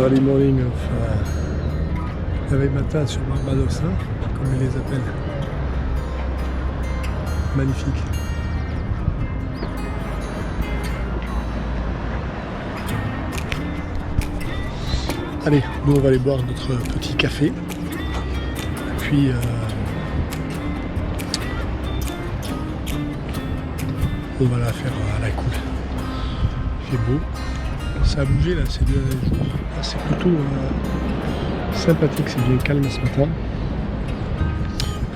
early morning of réveil matin sur Barbados, hein, comme ils les appellent. Magnifique. Allez, nous on va aller boire notre petit café. Puis on va la faire à la cool. Il fait beau. Ça a bougé là ces 2 derniers jours. Là, c'est plutôt sympathique, c'est bien calme ce matin.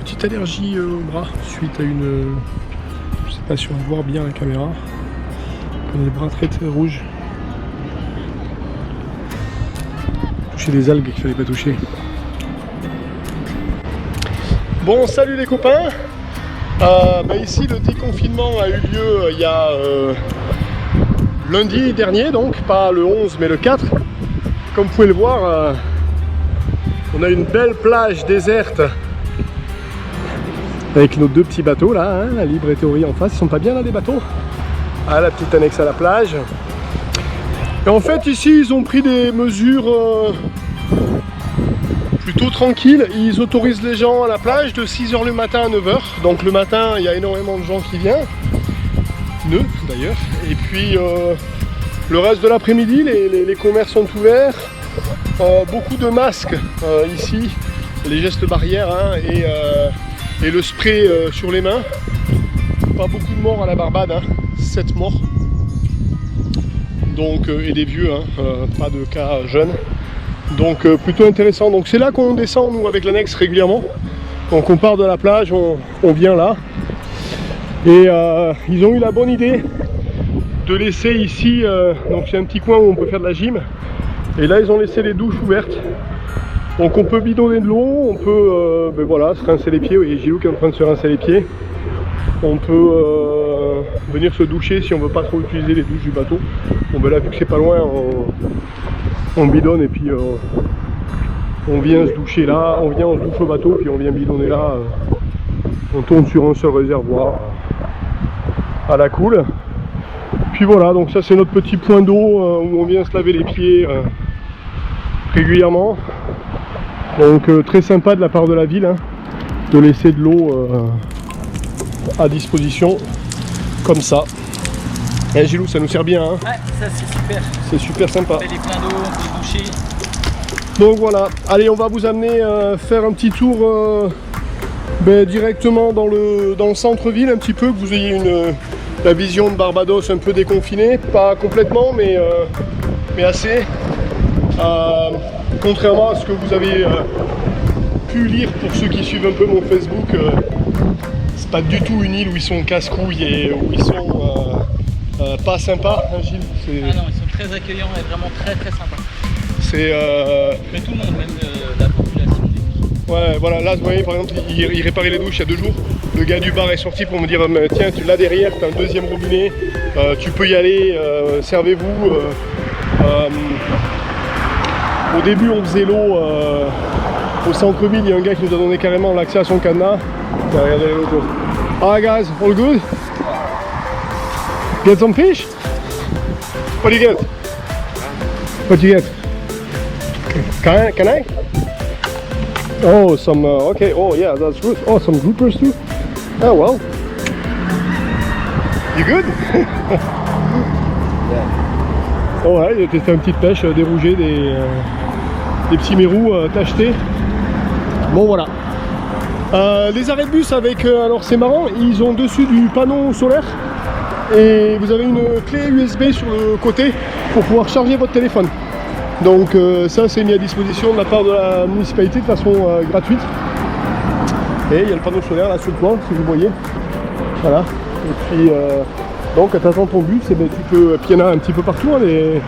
Petite allergie au bras suite à une... je sais pas si on va voir bien la caméra. On a les bras très très rouges. Toucher des algues qu'il fallait pas toucher. Bon, salut les copains. Ici le déconfinement a eu lieu il y a lundi dernier, donc pas le 11 mais le 4. Comme vous pouvez le voir, on a une belle plage déserte avec nos 2 petits bateaux là, hein, la Libre et Théorie en face. Ils sont pas bien là les bateaux. Ah, la petite annexe à la plage. Et en fait ici ils ont pris des mesures plutôt tranquilles. Ils autorisent les gens à la plage de 6 h le matin à 9 h. Donc le matin il y a énormément de gens qui viennent. D'ailleurs. Et puis le reste de l'après-midi les commerces sont ouverts. Beaucoup de masques ici, les gestes barrières, hein, et le spray sur les mains. Pas beaucoup de morts à la Barbade, hein, 7 morts. Donc, et des vieux, hein, pas de cas jeunes. Donc plutôt intéressant. Donc c'est là qu'on descend nous avec l'annexe régulièrement. Donc on part de la plage, on vient là. Et ils ont eu la bonne idée de laisser ici, donc c'est un petit coin où on peut faire de la gym. Et là ils ont laissé les douches ouvertes. Donc on peut bidonner de l'eau, on peut voilà, se rincer les pieds. Oui, Gilou qui est en train de se rincer les pieds. On peut venir se doucher si on veut pas trop utiliser les douches du bateau. Bon ben là vu que c'est pas loin, on bidonne et puis on vient se doucher là, on se douche au bateau, puis on vient bidonner là. On tourne sur un seul réservoir à la cool. Puis voilà, donc ça c'est notre petit point d'eau où on vient se laver les pieds régulièrement. Donc très sympa de la part de la ville, hein, de laisser de l'eau à disposition comme ça. Eh Gilou, ça nous sert bien, hein. Ouais, ça c'est super. C'est super sympa. On fait des pleins d'eau, on peut doucher. Donc voilà, allez on va vous amener faire un petit tour directement dans le centre-ville un petit peu, que vous ayez la vision de Barbados un peu déconfinée, pas complètement mais assez. Contrairement à ce que vous avez pu lire pour ceux qui suivent un peu mon Facebook, c'est pas du tout une île où ils sont casse-couilles et où ils sont pas sympas, hein, Gilles. Ah non, ils sont très accueillants et vraiment très très sympas. C'est mais tout le monde, même la population. Ouais, voilà, là vous voyez par exemple, il réparait les douches il y a 2 jours. Le gars du bar est sorti pour me dire tiens, tu l'as derrière, tu as un deuxième robinet, tu peux y aller, servez-vous. Au début on faisait l'eau au centre-ville, il y a un gars qui nous a donné carrément l'accès à son cadenas. Regardez les locaux. Ah guys, all good? Get some fish? What do you get? What do you get? Can I? Oh, some, okay, oh yeah, that's good. Oh, some groupers too? Oh well. You good? Oh ouais, il a fait une petite pêche, des rougets, des petits mérous tachetés. Bon voilà. Les arrêts de bus avec, alors c'est marrant, ils ont dessus du panneau solaire et vous avez une clé USB sur le côté pour pouvoir charger votre téléphone. Donc ça c'est mis à disposition de la part de la municipalité de façon gratuite. Et il y a le panneau solaire là sur le toit, si vous voyez. Voilà. Et puis donc quand tu attends ton bus, tu peux. Puis il y en a un petit peu partout hein, les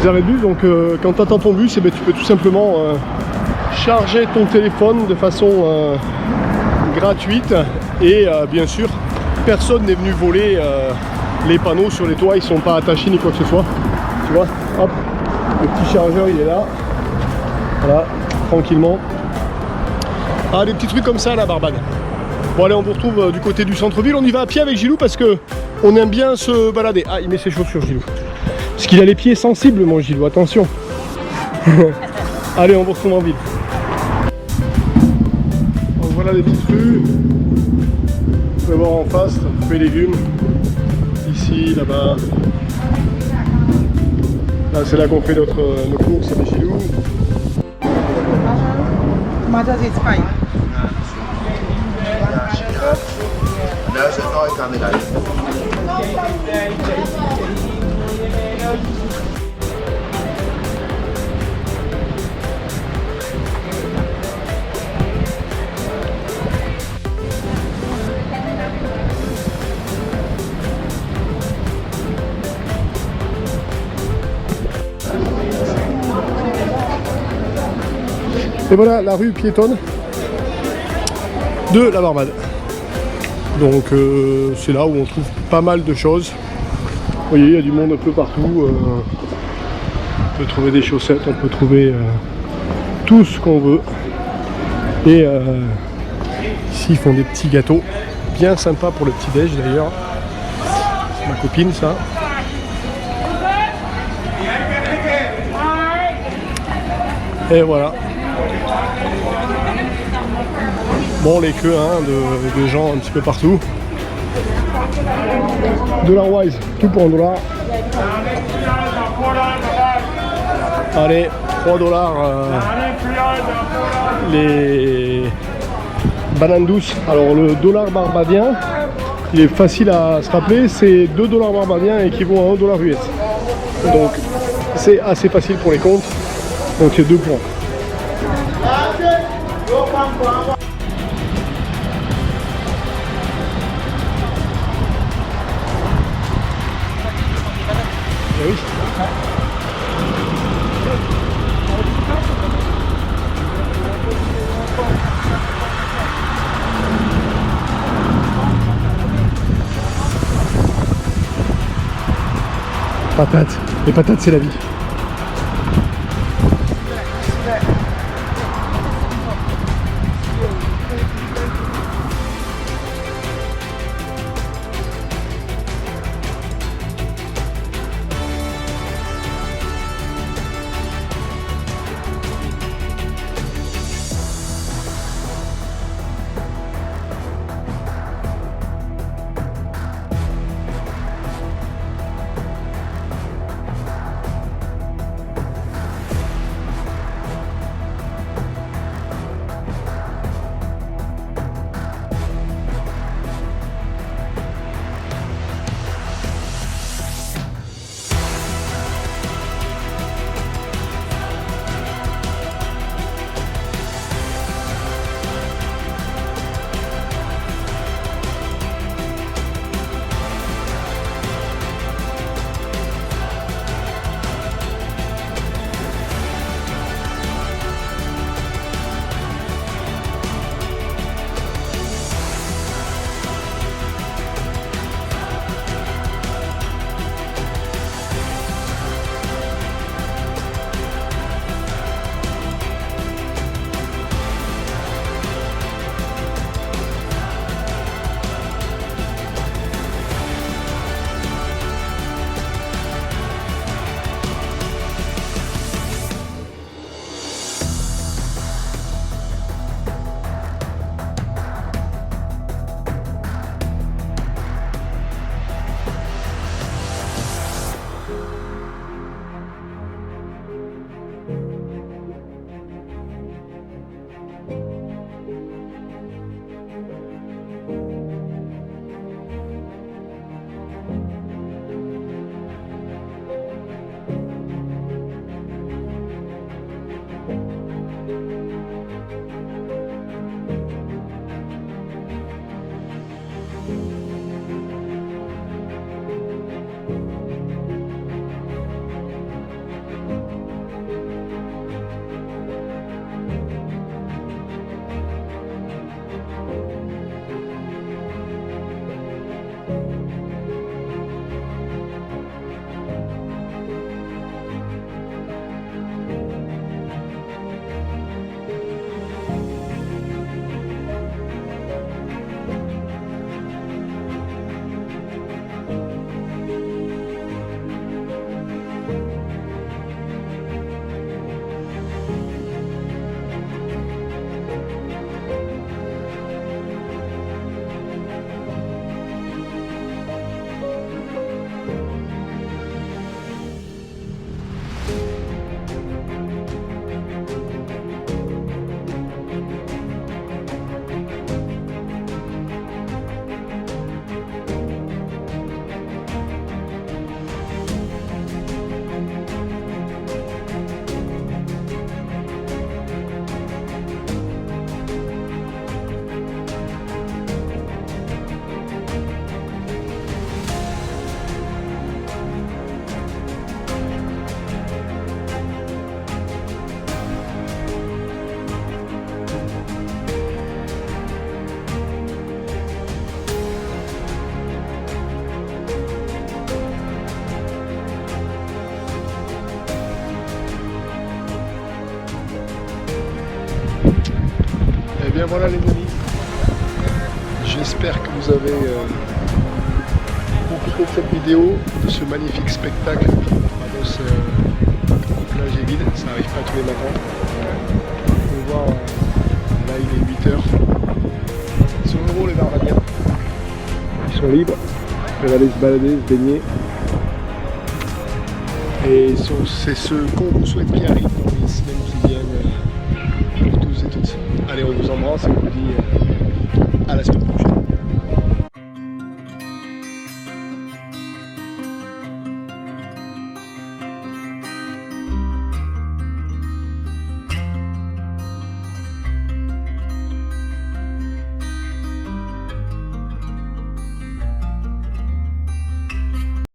arrêts de bus. Donc quand tu attends ton bus, tu peux tout simplement charger ton téléphone de façon gratuite. Et bien sûr, personne n'est venu voler les panneaux sur les toits, ils sont pas attachés ni quoi que ce soit. Tu vois, hop, le petit chargeur il est là. Voilà, tranquillement. Ah, des petits trucs comme ça à la Barbade. Bon allez, on vous retrouve du côté du centre-ville. On y va à pied avec Gilou parce que on aime bien se balader. Ah, il met ses chaussures Gilou. Parce qu'il a les pieds sensibles mon Gilou, attention. Allez, on retourne en ville. Donc voilà les petites rues. Vous pouvez voir en face, fruits et légumes. Ici, là-bas. Là, c'est là qu'on fait nos courses avec chez nous. Tomatoes is fine. No, so it's not coming out. Et voilà la rue piétonne de la Barbade. Donc c'est là où on trouve pas mal de choses. Vous voyez, il y a du monde un peu partout. On peut trouver des chaussettes, on peut trouver tout ce qu'on veut. Et ici ils font des petits gâteaux bien sympas pour le petit déj d'ailleurs. C'est ma copine ça. Et voilà. Bon, les queues hein, de gens un petit peu partout. $wise, tout pour $1. Allez, $3 les bananes douces. Alors le dollar barbadien, il est facile à se rappeler, c'est $2 barbadiens équivaut à $1 US. Donc c'est assez facile pour les comptes. Donc c'est 2 points. Eh oui. Patates. Les patates, c'est la vie. bien voilà les amis. J'espère que vous avez profité de cette vidéo, de ce magnifique spectacle. Pados, la plage est vide, ça n'arrive pas tous les matins. Vous pouvez voir, là il est 8h. Ils sont heureux les Barbadiens. Ils sont libres, ils peuvent aller se balader, se baigner. Et c'est ce qu'on vous souhaite qui arrive dans les semaines qui viennent pour tous et toutes. Allez, on vous embrasse et on vous dit à la semaine prochaine.